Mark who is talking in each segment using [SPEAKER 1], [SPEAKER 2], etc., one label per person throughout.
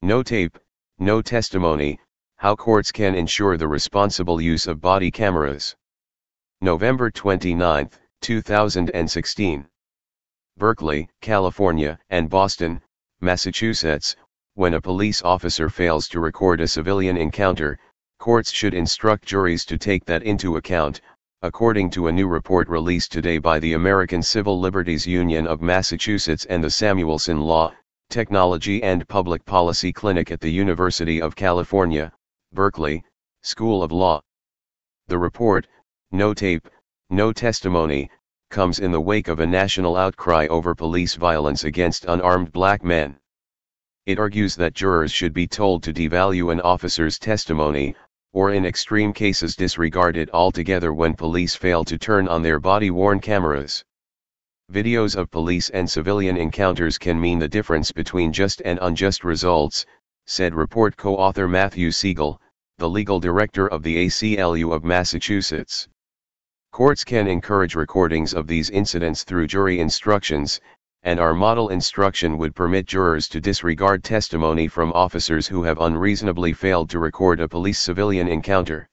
[SPEAKER 1] No tape, no testimony, how courts can ensure the responsible use of body cameras. November 29, 2016. Berkeley, California, and Boston, Massachusetts. When a police officer fails to record a civilian encounter, courts should instruct juries to take that into account, according to a new report released today by the American Civil Liberties Union of Massachusetts and the Samuelson Law, Technology and Public Policy Clinic at the University of California, Berkeley, School of Law. The report, No Tape, No Testimony, comes in the wake of a national outcry over police violence against unarmed black men. It argues that jurors should be told to devalue an officer's testimony, or in extreme cases disregard it altogether when police fail to turn on their body-worn cameras. Videos of police and civilian encounters can mean the difference between just and unjust results, said report co-author Matthew Siegel, the legal director of the ACLU of Massachusetts. Courts can encourage recordings of these incidents through jury instructions, and our model instruction would permit jurors to disregard testimony from officers who have unreasonably failed to record a police-civilian encounter.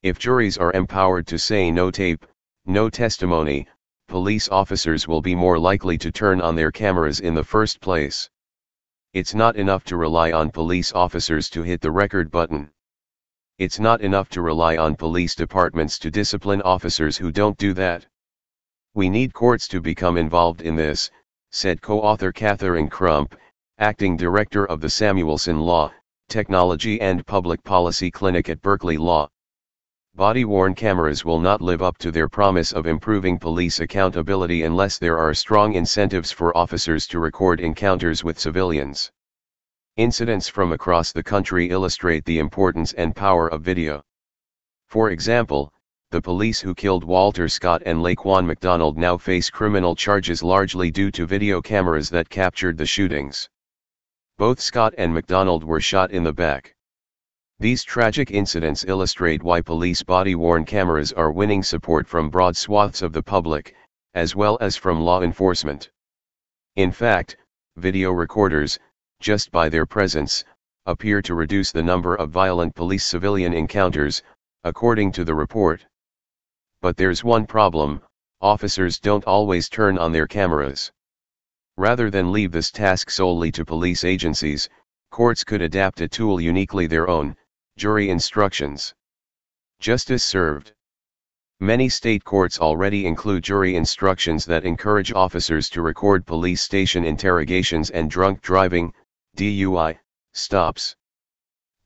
[SPEAKER 1] If juries are empowered to say no tape, no testimony, police officers will be more likely to turn on their cameras in the first place. It's not enough to rely on police officers to hit the record button. It's not enough to rely on police departments to discipline officers who don't do that. We need courts to become involved in this, said co-author Catherine Crump, acting director of the Samuelson Law, Technology and Public Policy Clinic at Berkeley Law. Body-worn cameras will not live up to their promise of improving police accountability unless there are strong incentives for officers to record encounters with civilians. Incidents from across the country illustrate the importance and power of video. For example, the police who killed Walter Scott and Laquan McDonald now face criminal charges largely due to video cameras that captured the shootings. Both Scott and McDonald were shot in the back. These tragic incidents illustrate why police body-worn cameras are winning support from broad swaths of the public, as well as from law enforcement. In fact, video recorders, just by their presence, appear to reduce the number of violent police-civilian encounters, according to the report. But there's one problem: officers don't always turn on their cameras. Rather than leave this task solely to police agencies, courts could adapt a tool uniquely their own: jury instructions. Justice served. Many state courts already include jury instructions that encourage officers to record police station interrogations and drunk driving, DUI, stops.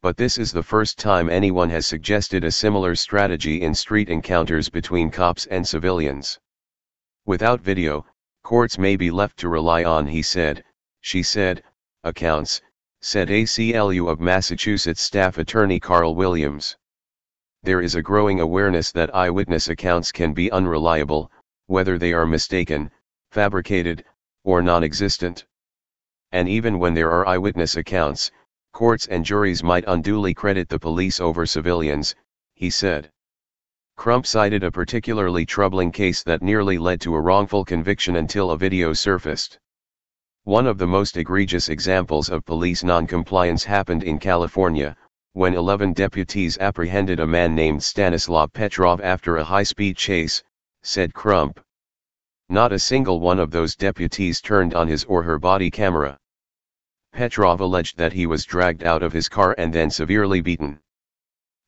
[SPEAKER 1] But this is the first time anyone has suggested a similar strategy in street encounters between cops and civilians. Without video, courts may be left to rely on he said, she said, accounts, said ACLU of Massachusetts staff attorney Carl Williams. There is a growing awareness that eyewitness accounts can be unreliable, whether they are mistaken, fabricated, or non-existent. And even when there are eyewitness accounts, courts and juries might unduly credit the police over civilians, he said. Crump cited a particularly troubling case that nearly led to a wrongful conviction until a video surfaced. One of the most egregious examples of police non-compliance happened in California, when 11 deputies apprehended a man named Stanislav Petrov after a high-speed chase, said Crump. Not a single one of those deputies turned on his or her body camera. Petrov alleged that he was dragged out of his car and then severely beaten.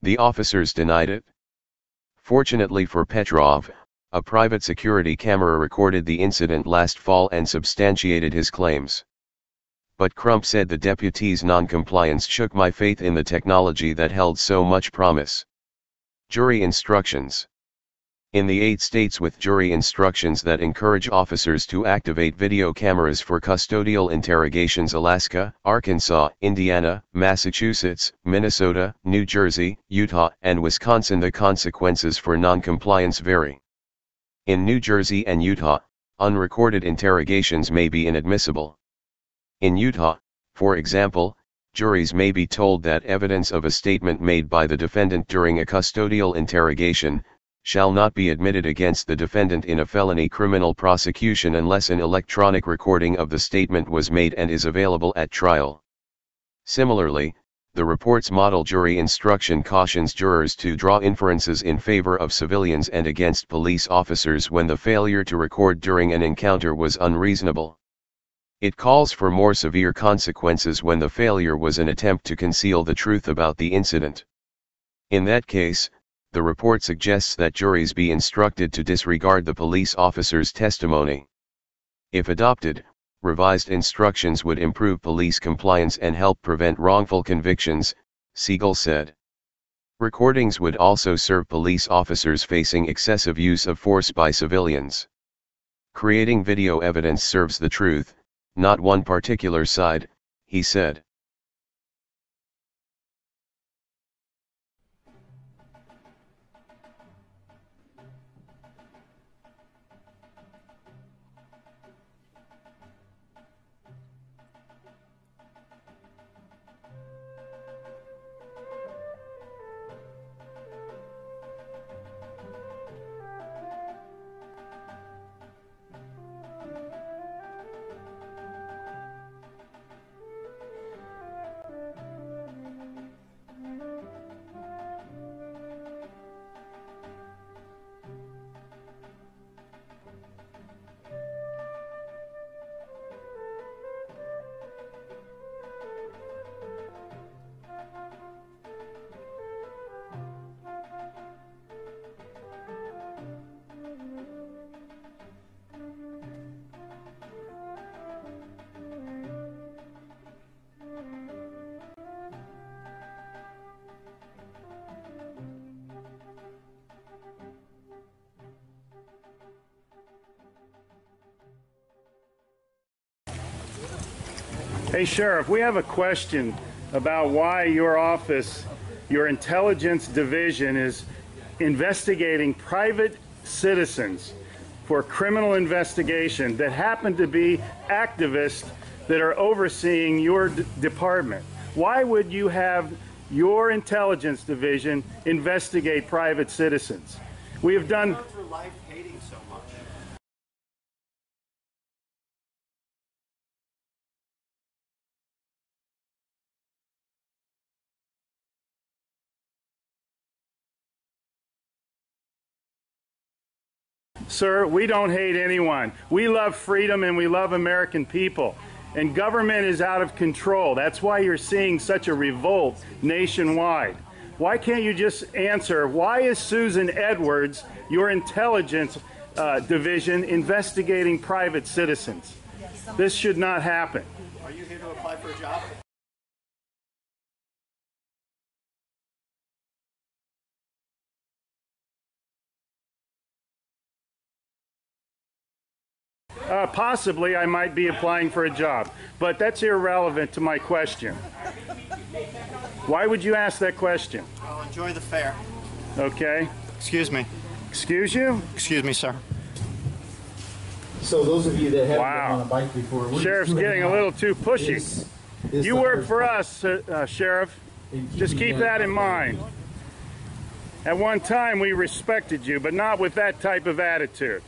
[SPEAKER 1] The officers denied it. Fortunately for Petrov, a private security camera recorded the incident last fall and substantiated his claims. But Crump said the deputies' non-compliance shook my faith in the technology that held so much promise. Jury instructions. In the 8 states with jury instructions that encourage officers to activate video cameras for custodial interrogations: Alaska, Arkansas, Indiana, Massachusetts, Minnesota, New Jersey, Utah, and Wisconsin, the consequences for non-compliance vary. In New Jersey and Utah, unrecorded interrogations may be inadmissible. In Utah, for example, juries may be told that evidence of a statement made by the defendant during a custodial interrogation shall not be admitted against the defendant in a felony criminal prosecution unless an electronic recording of the statement was made and is available at trial. Similarly, the report's model jury instruction cautions jurors to draw inferences in favor of civilians and against police officers when the failure to record during an encounter was unreasonable. It calls for more severe consequences when the failure was an attempt to conceal the truth about the incident. In that case, the report suggests that juries be instructed to disregard the police officer's testimony. If adopted, revised instructions would improve police compliance and help prevent wrongful convictions, Siegel said. Recordings would also serve police officers facing excessive use of force by civilians. Creating video evidence serves the truth, not one particular side, he said.
[SPEAKER 2] Hey Sheriff, we have a question about why your office, your intelligence division, is investigating private citizens for criminal investigation that happen to be activists that are overseeing your department. Why would you have your intelligence division investigate private citizens? We have done... Sir, we don't hate anyone. We love freedom and we love American people. And government is out of control. That's why you're seeing such a revolt nationwide. Why can't you just answer, why is Susan Edwards, your intelligence division, investigating private citizens? This should not happen.
[SPEAKER 3] Are you here to apply for a job?
[SPEAKER 2] Possibly I might be applying for a job, but that's irrelevant to my question. Why would you ask that question?
[SPEAKER 3] Well, enjoy the fair.
[SPEAKER 2] Okay.
[SPEAKER 3] Excuse me.
[SPEAKER 2] Excuse you?
[SPEAKER 3] Excuse me, sir.
[SPEAKER 4] So those of you that haven't been on a bike before,
[SPEAKER 2] Sheriff's getting a little too pushy. You work for us, Sheriff. Just keep that in mind. At one time we respected you, but not with that type of attitude.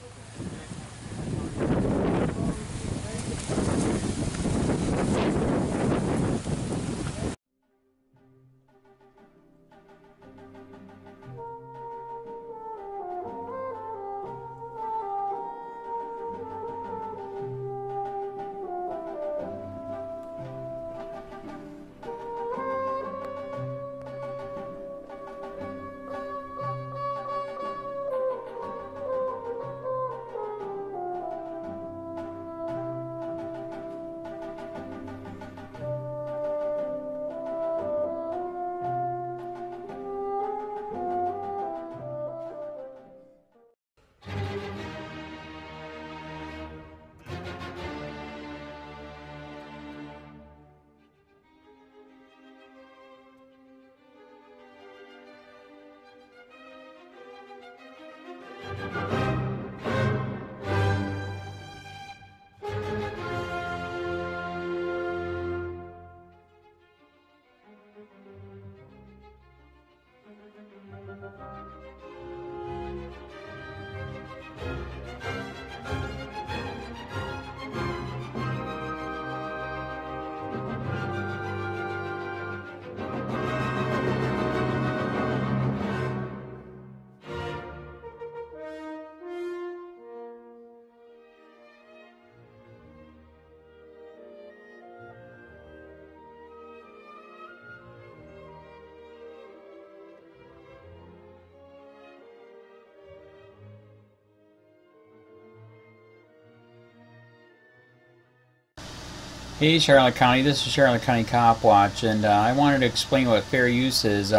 [SPEAKER 5] Hey Charlotte County, this is Charlotte County COPWATCH, and I wanted to explain what fair use is.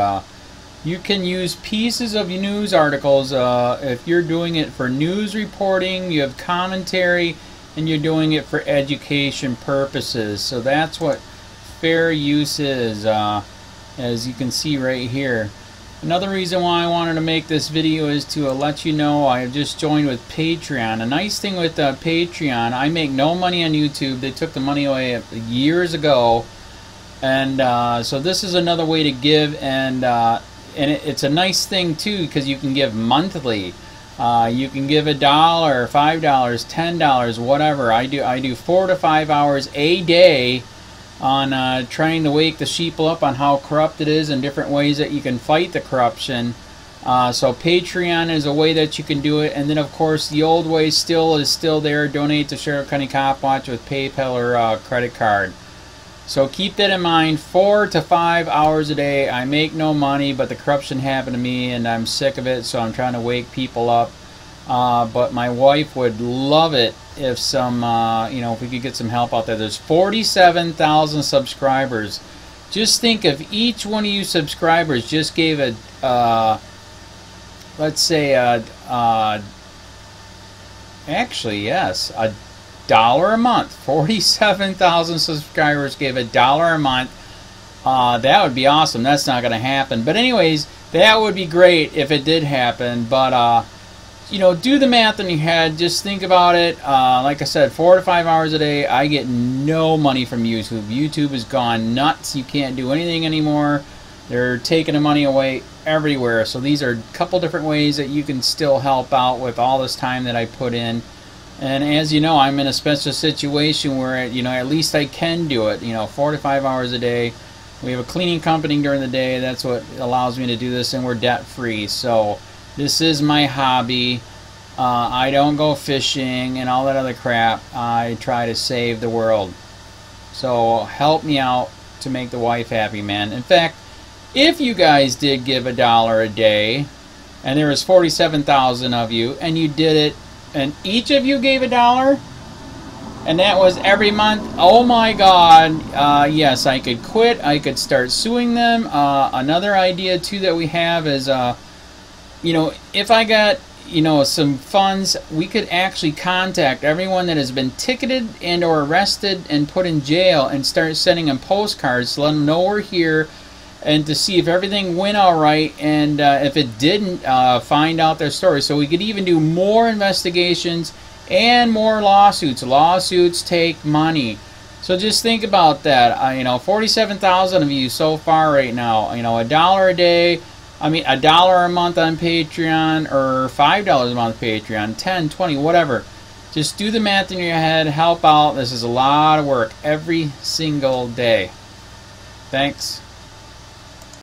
[SPEAKER 5] You can use pieces of news articles if you're doing it for news reporting, you have commentary, and you're doing it for education purposes. So that's what fair use is, as you can see right here. Another reason why I wanted to make this video is to let you know I have just joined with Patreon. A nice thing with Patreon, I make no money on YouTube. They took the money away years ago, and so this is another way to give, and it's a nice thing too because you can give monthly. You can give $1, $5, $10, whatever. I do 4 to 5 hours a day on trying to wake the sheeple up on how corrupt it is and different ways that you can fight the corruption. So Patreon is a way that you can do it, and then of course the old way is still there. Donate to Charlotte County COPWATCH with PayPal or credit card. So keep that in mind. 4 to 5 hours a day. I make no money, but the corruption happened to me and I'm sick of it, so I'm trying to wake people up. But my wife would love it if some, if we could get some help out there. There's 47,000 subscribers. Just think if each one of you subscribers just gave a, let's say, actually, yes, $1 a month. 47,000 subscribers gave $1 a month. That would be awesome. That's not going to happen. But anyways, that would be great if it did happen. But, do the math in your head. Just think about it. Like I said, 4 to 5 hours a day. I get no money from YouTube. YouTube has gone nuts. You can't do anything anymore. They're taking the money away everywhere. So these are a couple different ways that you can still help out with all this time that I put in. And as you know, I'm in a special situation where, at least I can do it. 4 to 5 hours a day. We have a cleaning company during the day. That's what allows me to do this, and we're debt-free. So this is my hobby. I don't go fishing and all that other crap. I try to save the world. So help me out to make the wife happy, man. In fact, if you guys did give $1 a day, and there was 47,000 of you, and you did it, and each of you gave $1, and that was every month, oh my God, yes, I could quit. I could start suing them. Another idea too that we have is, if I got, some funds, we could actually contact everyone that has been ticketed and or arrested and put in jail and start sending them postcards to let them know we're here, and to see if everything went all right, and if it didn't, find out their story. So we could even do more investigations and more lawsuits. Lawsuits take money. So just think about that. 47,000 of you so far right now. $1 a day. $1 a month on Patreon, or $5 a month Patreon, 10, 20, whatever. Just do the math in your head. Help out. This is a lot of work every single day. Thanks.